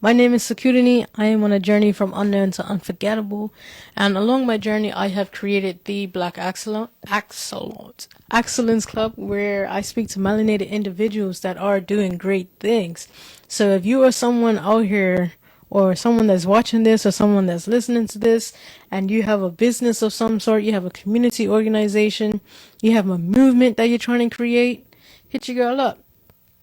My name is Security. I am on a journey from unknown to unforgettable, and along my journey, I have created the Black Excellence Club, where I speak to melanated individuals that are doing great things. So if you are someone out here, or someone that's watching this, or someone that's listening to this, and you have a business of some sort, you have a community organization, you have a movement that you're trying to create, hit your girl up.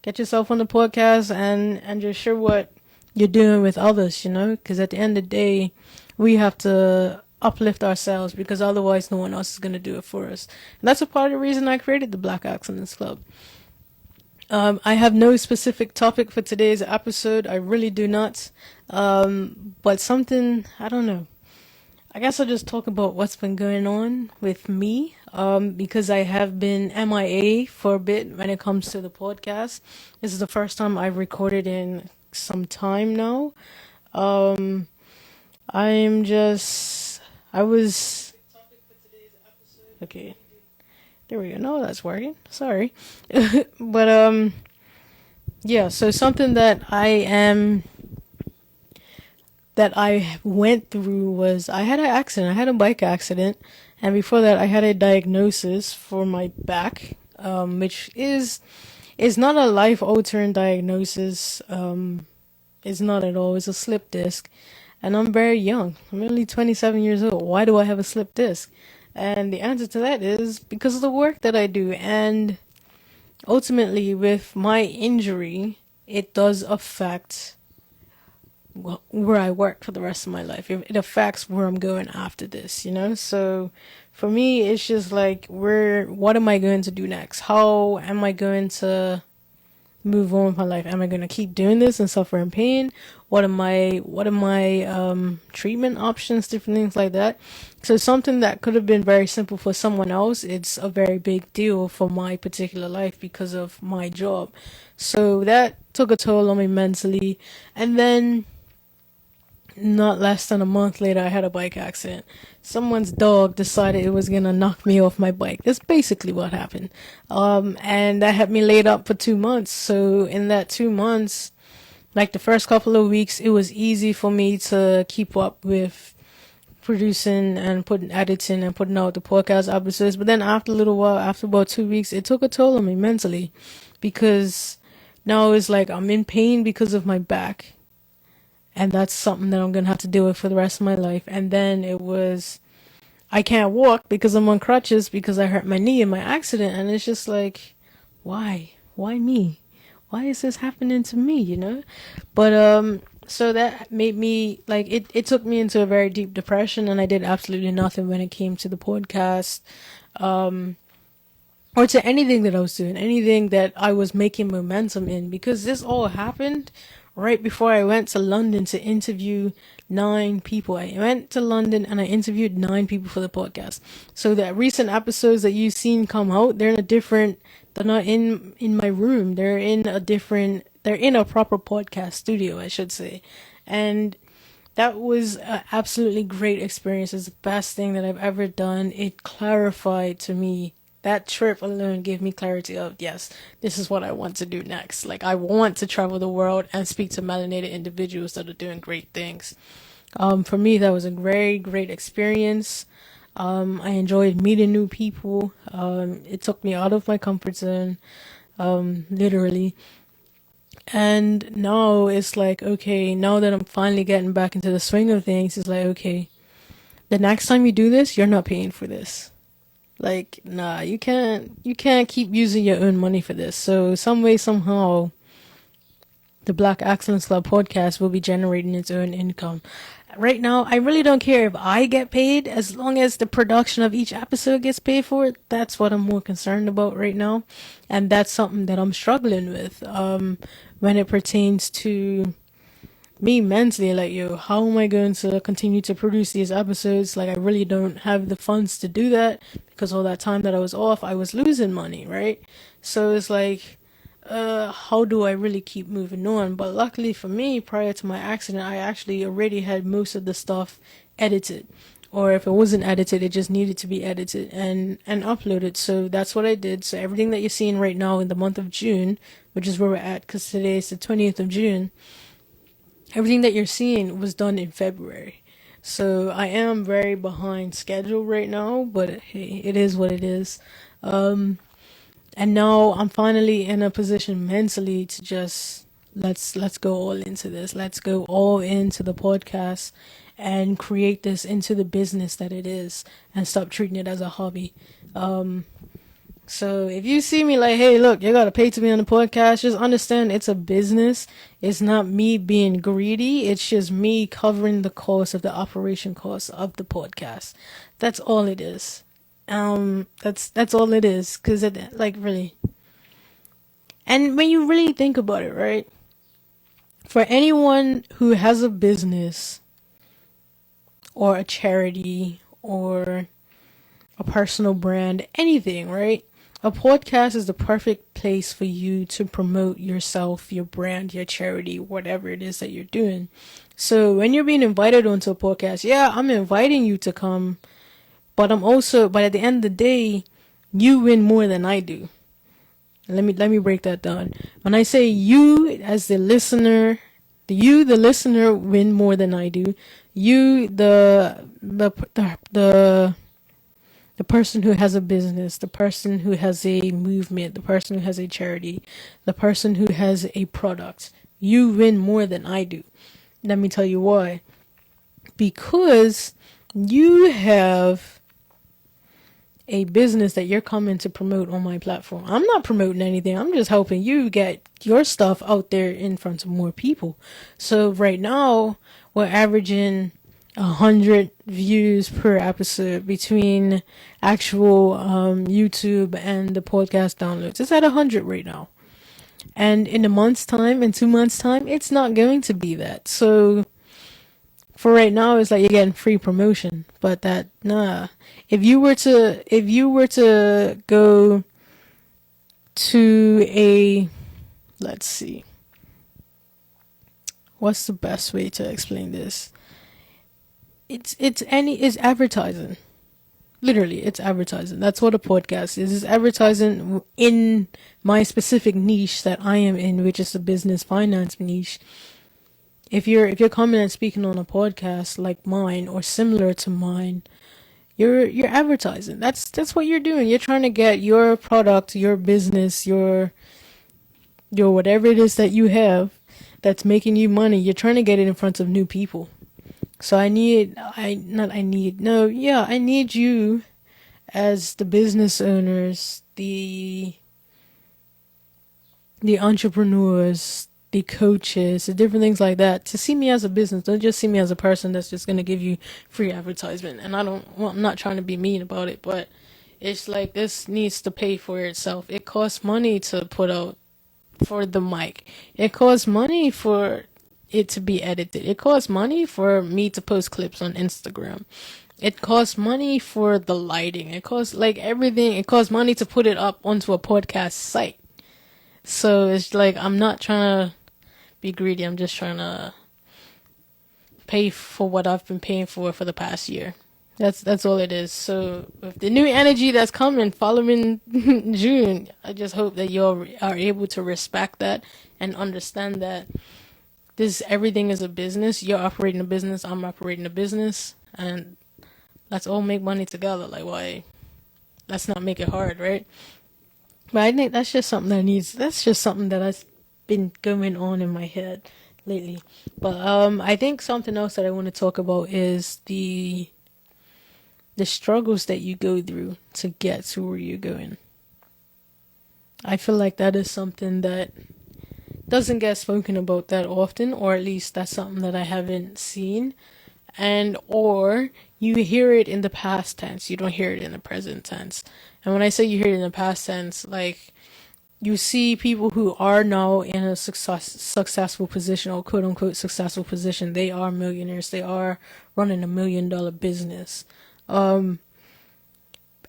Get yourself on the podcast and just share what you're doing with others, because at the end of the day, we have to uplift ourselves because otherwise no one else is going to do it for us. And that's a part of the reason I created the Black Excellence Club. I have no specific topic for today's episode. I really do not. But something, I don't know. I guess I'll just talk about what's been going on with me, because I have been MIA for a bit when it comes to the podcast. This is the first time I've recorded in some time now. I'm just, I was, okay, there we go. No, that's working. Sorry. But, yeah, so something that I went through was I had an accident. I had a bike accident, and before that, I had a diagnosis for my back, which is not a life-altering diagnosis. It's not at all. It's a slip disc, and I'm very young. I'm only 27 years old. Why do I have a slip disc? And the answer to that is because of the work that I do, and ultimately, with my injury, it does affect where I work for the rest of my life. It affects where I'm going after this, So for me, it's just like, what am I going to do next? How am I going to move on with my life? Am I going to keep doing this and suffer in pain? What are my treatment options, different things like that. So something that could have been very simple for someone else, it's a very big deal for my particular life because of my job. So that took a toll on me mentally. And then not less than a month later, I had a bike accident. Someone's dog decided it was gonna knock me off my bike. That's basically what happened. And that had me laid up for 2 months. So in that 2 months, like the first couple of weeks, it was easy for me to keep up with producing and editing and putting out the podcast episodes. But then after a little while, after about 2 weeks, it took a toll on me mentally because now it's like I'm in pain because of my back. And that's something that I'm going to have to deal with for the rest of my life. And then I can't walk because I'm on crutches because I hurt my knee in my accident. And it's just like, why? Why me? Why is this happening to me, But, so that made me, like, it took me into a very deep depression, and I did absolutely nothing when it came to the podcast, or to anything that I was doing, anything that I was making momentum in, because this all happened right before I went to London to interview 9 people. I went to London and I interviewed 9 people for the podcast. So the recent episodes that you've seen come out, they're not in my room. They're in a proper podcast studio, I should say. And that was an absolutely great experience. It's the best thing that I've ever done. It clarified to me. That trip alone gave me clarity of, yes, this is what I want to do next. Like, I want to travel the world and speak to melanated individuals that are doing great things. For me, that was a very great experience. I enjoyed meeting new people. It took me out of my comfort zone, literally. And now it's like, okay, now that I'm finally getting back into the swing of things, it's like, okay, the next time you do this, you're not paying for this. Like, nah, you can't keep using your own money for this. So some way, somehow, the Black Excellence Club podcast will be generating its own income. Right now, I really don't care if I get paid, as long as the production of each episode gets paid for it. That's what I'm more concerned about right now. And that's something that I'm struggling with, when it pertains to me mentally. Like, how am I going to continue to produce these episodes? Like, I really don't have the funds to do that because all that time that I was off, I was losing money, right? So it's like, how do I really keep moving on? But luckily for me, prior to my accident, I actually already had most of the stuff edited. Or if it wasn't edited, it just needed to be edited and uploaded. So that's what I did. So everything that you're seeing right now in the month of June, which is where we're at, because today is the 20th of June, Everything that you're seeing was done in February. So I am very behind schedule right now, but hey, it is what it is. Um, and now I'm finally in a position mentally to just let's go all into this. Let's go all into the podcast and create this into the business that it is, and stop treating it as a hobby. So if you see me like, hey, look, you gotta pay to be on the podcast, just understand it's a business. It's not me being greedy. It's just me covering the cost of the operation cost of the podcast. That's all it is. That's all it is. Cause it, like, really. And when you really think about it, right? For anyone who has a business or a charity or a personal brand, anything, right? A podcast is the perfect place for you to promote yourself, your brand, your charity, whatever it is that you're doing. So when you're being invited onto a podcast, yeah, I'm inviting you to come, but but at the end of the day, you win more than I do. Let me break that down. When I say you as the listener, the listener, win more than I do. You, the person who has a business, the person who has a movement, the person who has a charity, the person who has a product, you win more than I do. Let me tell you why. Because you have a business that you're coming to promote on my platform. I'm not promoting anything. I'm just helping you get your stuff out there in front of more people. So right now, we're averaging 100 views per episode between actual YouTube and the podcast downloads. It's at 100 right now. And in a month's time, in 2 months' time, it's not going to be that. So for right now, it's like you're getting free promotion. But that, nah. If you were to go to a, let's see, what's the best way to explain this? It's advertising. Literally, it's advertising. That's what a podcast is. It's advertising in my specific niche that I am in, which is the business finance niche. If you're coming and speaking on a podcast like mine or similar to mine, you're advertising. That's what you're doing. You're trying to get your product, your business, your whatever it is that you have that's making you money. You're trying to get it in front of new people. So I need you as the business owners, the entrepreneurs, the coaches, the different things like that, to see me as a business. Don't just see me as a person that's just gonna give you free advertisement. And I'm not trying to be mean about it, but it's like this needs to pay for itself. It costs money to put out for the mic. It costs money for it to be edited. It costs money for me to post clips on Instagram. It costs money for the lighting. It costs like everything. It costs money to put it up onto a podcast site. So it's like I'm not trying to be greedy. I'm just trying to pay for what I've been paying for the past year. That's all it is. So with the new energy that's coming following June, I just hope that you all are able to respect that and understand that everything is a business. You're operating a business. I'm operating a business, and let's all make money together. Like, why? Let's not make it hard, right? But I think that's just something that's just something that has been going on in my head lately. But I think something else that I want to talk about is the struggles that you go through to get to where you're going. I feel like that is something that doesn't get spoken about that often, or at least that's something that I haven't seen. And or you hear it in the past tense, you don't hear it in the present tense. And when I say you hear it in the past tense, like you see people who are now in a successful position, or quote unquote successful position. They are millionaires. They are running $1 million business. And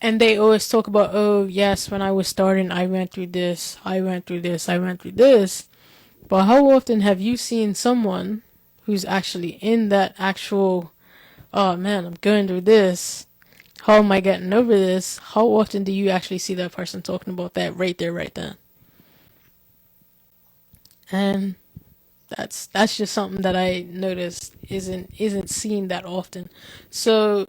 they always talk about, oh yes, when I was starting, I went through this, I went through this, I went through this. But how often have you seen someone who's actually in that actual, oh man, I'm going through this. How am I getting over this? How often do you actually see that person talking about that right there, right then? And That's just something that I noticed isn't seen that often. So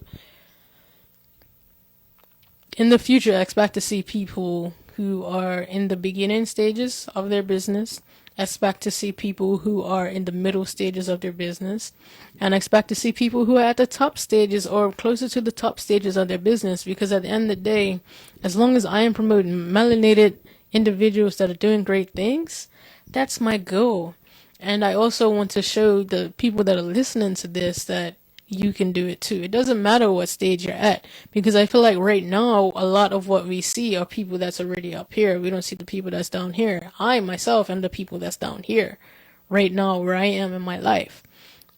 in the future, I expect to see people who are in the beginning stages of their business. Expect to see people who are in the middle stages of their business, and expect to see people who are at the top stages or closer to the top stages of their business. Because at the end of the day, as long as I am promoting melanated individuals that are doing great things, that's my goal. And I also want to show the people that are listening to this that you can do it too. It doesn't matter what stage you're at, because I feel like right now a lot of what we see are people that's already up here. We don't see the people that's down here. I myself am the people that's down here right now where I am in my life.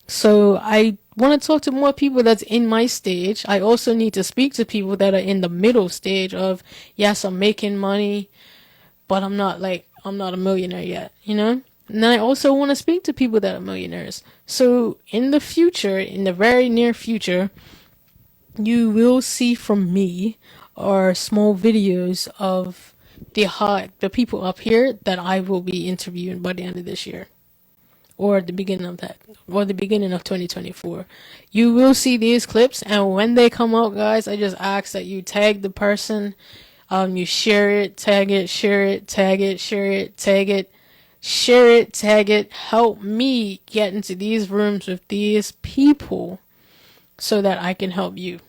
So I want to talk to more people that's in my stage. I also need to speak to people that are in the middle stage of, yes, I'm making money, but I'm not a millionaire yet, you know? And then I also want to speak to people that are millionaires. So in the future, in the very near future, you will see from me or small videos of the people up here that I will be interviewing by the end of this year, or the beginning of that, or the beginning of 2024. You will see these clips, and when they come out, guys, I just ask that you tag the person. You share it, tag it, share it, tag it, share it, tag it, share it, tag it. Help me get into these rooms with these people so that I can help you.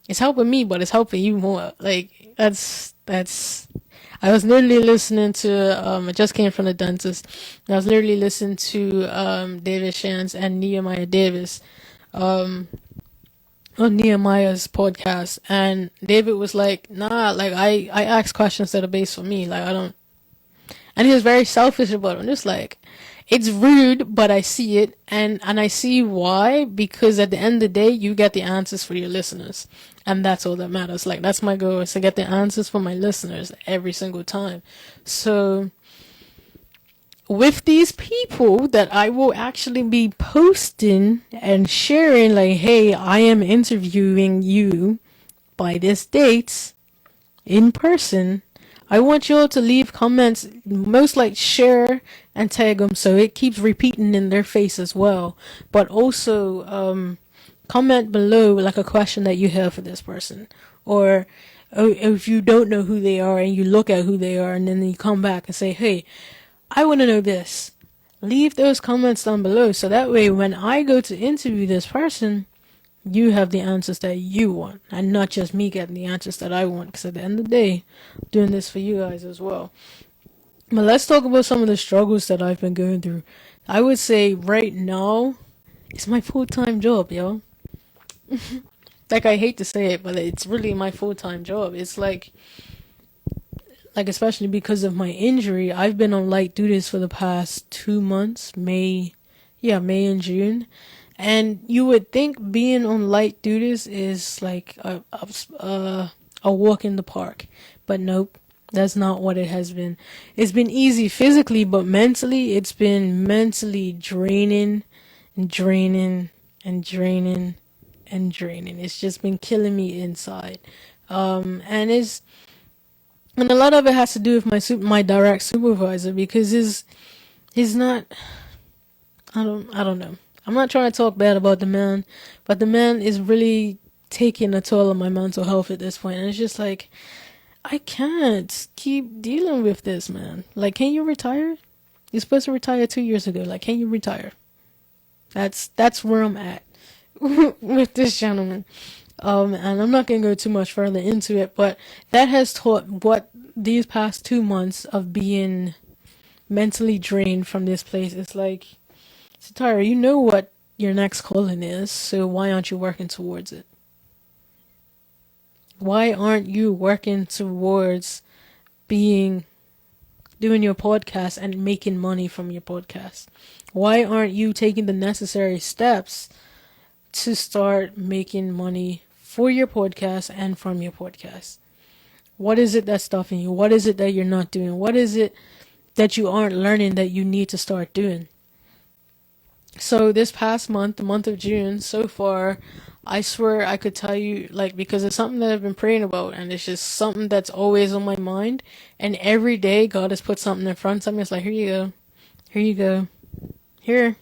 It's helping me, but it's helping you more. Like, that's. I was literally listening to, I just came from the dentist. And I was literally listening to, David Shands and Nehemiah Davis, on Nehemiah's podcast, and David was like, nah, like I ask questions that are based for me. Like, I don't, and he was very selfish about it. I'm just like, it's rude, but I see it, and I see why, because at the end of the day, you get the answers for your listeners, and that's all that matters. Like, that's my goal, is to get the answers for my listeners every single time. So with these people that I will actually be posting and sharing, like, hey, I am interviewing you by this date in person. I want you all to leave comments, most like share and tag them so it keeps repeating in their face as well. But also comment below like a question that you have for this person, or if you don't know who they are and you look at who they are and then you come back and say, hey, I want to know this. Leave those comments down below so that way when I go to interview this person, you have the answers that you want and not just me getting the answers that I want, because at the end of the day, I'm doing this for you guys as well. But let's talk about some of the struggles that I've been going through. I would say right now, it's my full-time job, yo. Like, I hate to say it, but it's really my full-time job. It's like especially because of my injury, I've been on light duties for the past 2 months, May and June. And you would think being on light duties is like a walk in the park, but nope, that's not what it has been. It's been easy physically, but mentally, it's been mentally draining and draining and draining and draining. It's just been killing me inside, and a lot of it has to do with my direct supervisor, because he's not. I don't know. I'm not trying to talk bad about the man, but the man is really taking a toll on my mental health at this point, and it's just like, I can't keep dealing with this, man. Like, can you retire? You're supposed to retire 2 years ago. Like, can you retire? That's where I'm at with this gentleman. And I'm not gonna go too much further into it, but that has taught what these past 2 months of being mentally drained from this place. It's like, Satara, you know what your next calling is, so why aren't you working towards it? Why aren't you working towards doing your podcast and making money from your podcast? Why aren't you taking the necessary steps to start making money for your podcast and from your podcast? What is it that's stopping you? What is it that you're not doing? What is it that you aren't learning that you need to start doing? So this past month, the month of June, so far, I swear I could tell you, like, because it's something that I've been praying about, and it's just something that's always on my mind, and every day God has put something in front of me. It's like, here you go, here you go, here,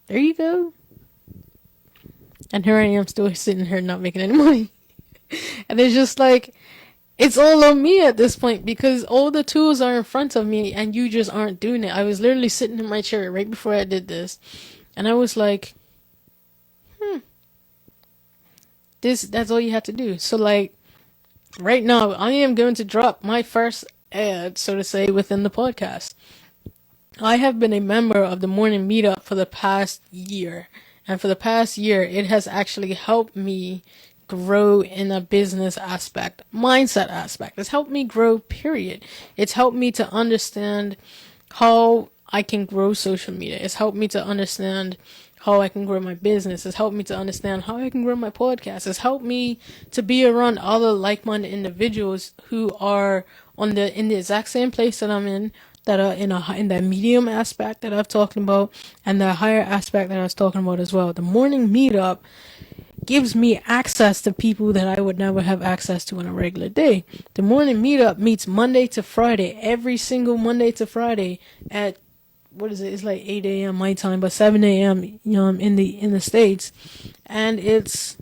there you go. And here I am still sitting here not making any money. And it's just like, it's all on me at this point because all the tools are in front of me and you just aren't doing it. I was literally sitting in my chair right before I did this. And I was like, that's all you have to do. So like, right now, I am going to drop my first ad, so to say, within the podcast. I have been a member of the morning meetup for the past year. And for the past year, it has actually helped me grow in a business aspect, mindset aspect. It's helped me grow, period. It's helped me to understand how I can grow social media. It's helped me to understand how I can grow my business. It's helped me to understand how I can grow my podcast. It's helped me to be around other like-minded individuals who are in the exact same place that I'm in, that are in that medium aspect that I've talked about, and the higher aspect that I was talking about as well. The morning meetup gives me access to people that I would never have access to on a regular day. The morning meetup meets Monday to Friday, every single Monday to Friday at, what is it? It's like 8 a.m. my time, but 7 a.m. In the States. And it's,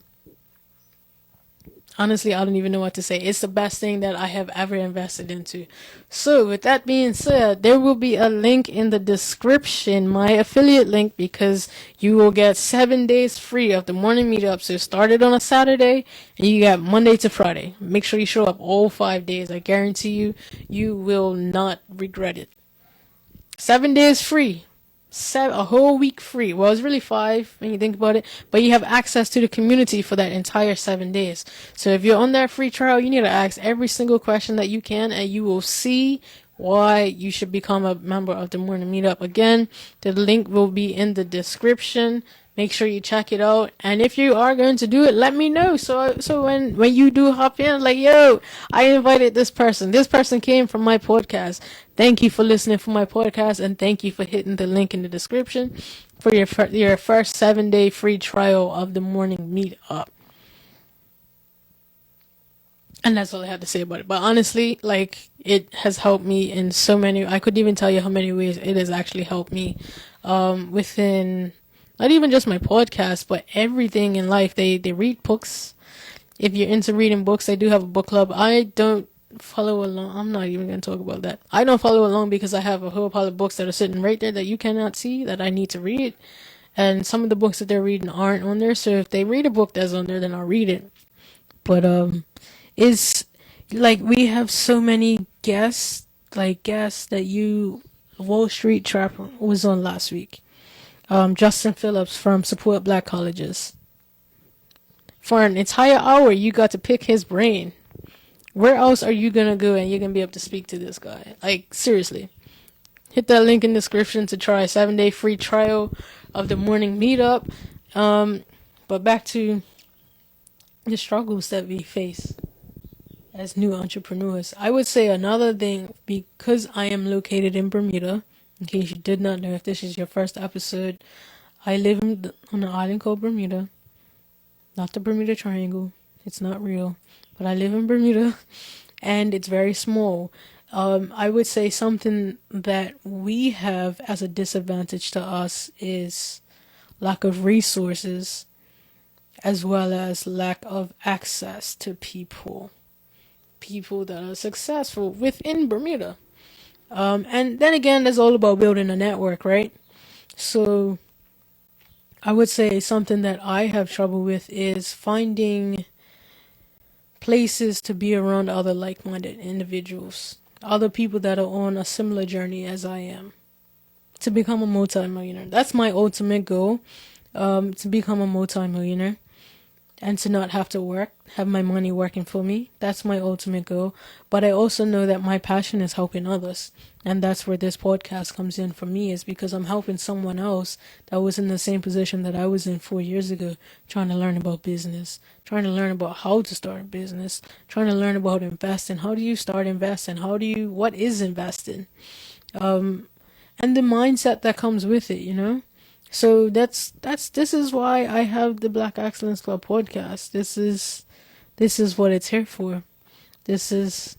honestly, I don't even know what to say. It's the best thing that I have ever invested into. So with that being said, there will be a link in the description, my affiliate link, because you will get 7 days free of the morning meetup. So start it on a Saturday and you got Monday to Friday. Make sure you show up all 5 days. I guarantee you, you will not regret it. 7 days free. A whole week free. Well, it's really 5 when you think about it, but you have access to the community for that entire 7 days. So if you're on that free trial, you need to ask every single question that you can, and you will see why you should become a member of the morning meetup. Again, the link will be in the description. Make sure you check it out, and if you are going to do it, let me know. So when you do hop in, like, yo, I invited this person. This person came from my podcast. Thank you for listening for my podcast, and thank you for hitting the link in the description for your first 7-day free trial of the morning meetup. And that's all I have to say about it. But honestly, like, it has helped me in so many. I couldn't even tell you how many ways it has actually helped me within. Not even just my podcast, but everything in life. They read books. If you're into reading books, they do have a book club. I don't follow along. I'm not even going to talk about that. I don't follow along because I have a whole pile of books that are sitting right there that you cannot see that I need to read. And some of the books that they're reading aren't on there. So if they read a book that's on there, then I'll read it. But it's like we have so many guests that Wall Street Trapper was on last week. Justin Phillips from Support Black Colleges. For an entire hour, you got to pick his brain. Where else are you going to go and you're going to be able to speak to this guy? Like, seriously. Hit that link in the description to try a 7-day free trial of the morning meetup. But back to the struggles that we face as new entrepreneurs. I would say another thing, because I am located in Bermuda, in case you did not know, if this is your first episode, I live on an island called Bermuda. Not the Bermuda Triangle. It's not real. But I live in Bermuda, and it's very small. I would say something that we have as a disadvantage to us is lack of resources, as well as lack of access to people that are successful within Bermuda. And then again, that's all about building a network, right? So I would say something that I have trouble with is finding places to be around other like-minded individuals, other people that are on a similar journey as I am, to become a multi-millionaire. That's my ultimate goal, to become a multi-millionaire. And to not have to work, have my money working for me. That's my ultimate goal. But I also know that my passion is helping others. And that's where this podcast comes in for me, is because I'm helping someone else that was in the same position that I was in 4 years ago, trying to learn about business, trying to learn about how to start a business, trying to learn about investing. How do you start investing? What is investing? And the mindset that comes with it, you know? So this is why I have the Black Excellence Club podcast. This is what it's here for. This is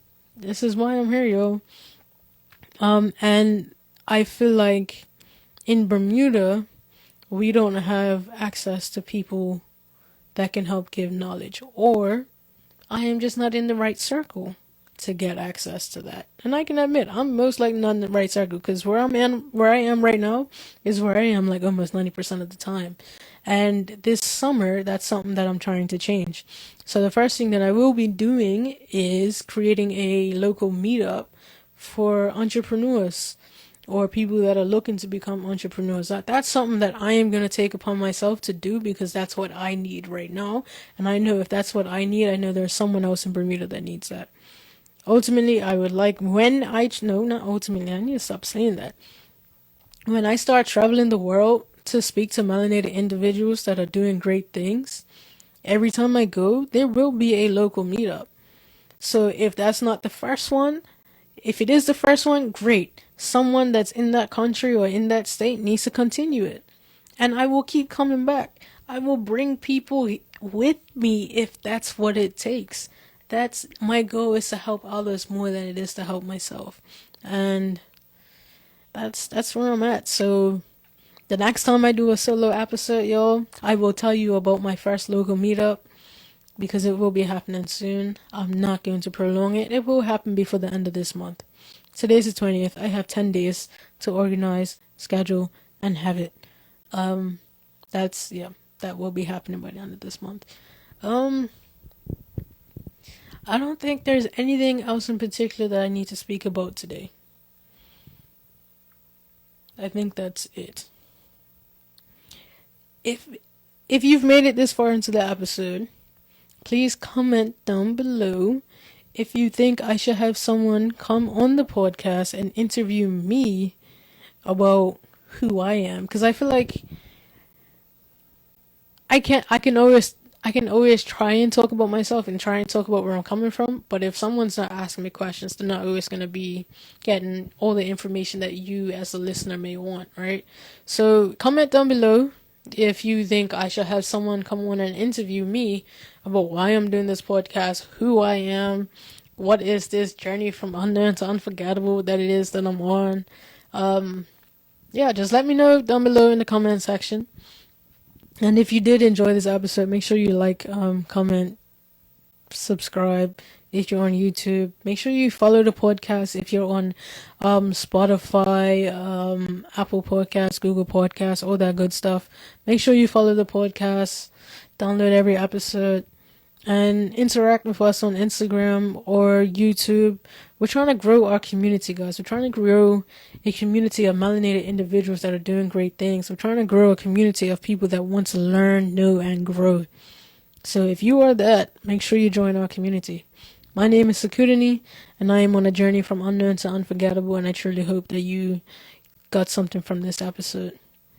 why I'm here, yo. And I feel like in Bermuda, we don't have access to people that can help give knowledge, or I am just not in the right circle to get access to that. And I can admit, I'm most likely not in the right circle because where I am right now, is where I am like almost 90% of the time. And this summer, that's something that I'm trying to change. So the first thing that I will be doing is creating a local meetup for entrepreneurs or people that are looking to become entrepreneurs. That's something that I am going to take upon myself to do because that's what I need right now. And I know if that's what I need, I know there's someone else in Bermuda that needs that. Ultimately, I would like no, not ultimately, I need to stop saying that. When I start traveling the world to speak to melanated individuals that are doing great things, every time I go, there will be a local meetup. So if that's not the first one, if it is the first one, great. Someone that's in that country or in that state needs to continue it. And I will keep coming back. I will bring people with me if that's what it takes. That's my goal, is to help others more than it is to help myself. And that's where I'm at. So the next time I do a solo episode, y'all, I will tell you about my first local meetup because it will be happening soon. I'm not going to prolong it. It will happen before the end of this month. Today's the 20th. I have 10 days to organize, schedule, and have it. That will be happening by the end of this month. I don't think there's anything else in particular that I need to speak about today. I think that's it. If you've made it this far into the episode, please comment down below if you think I should have someone come on the podcast and interview me about who I am, because I feel like I can always try and talk about myself and try and talk about where I'm coming from, but if someone's not asking me questions, they're not always going to be getting all the information that you as a listener may want, right? So comment down below if you think I should have someone come on and interview me about why I'm doing this podcast, who I am, what is this journey from unknown to unforgettable that it is that I'm on. Yeah, just let me know down below in the comment section. And if you did enjoy this episode, make sure you like, comment, subscribe if you're on YouTube. Make sure you follow the podcast if you're on Spotify, Apple Podcasts, Google Podcasts, all that good stuff. Make sure you follow the podcast, download every episode, and interact with us on Instagram or YouTube. We're trying to grow our community, guys. We're trying to grow a community of melanated individuals that are doing great things. We're trying to grow a community of people that want to learn, know, and grow. So if you are that, make sure you join our community. My name is Sakudani, and I am on a journey from unknown to unforgettable, and I truly hope that you got something from this episode.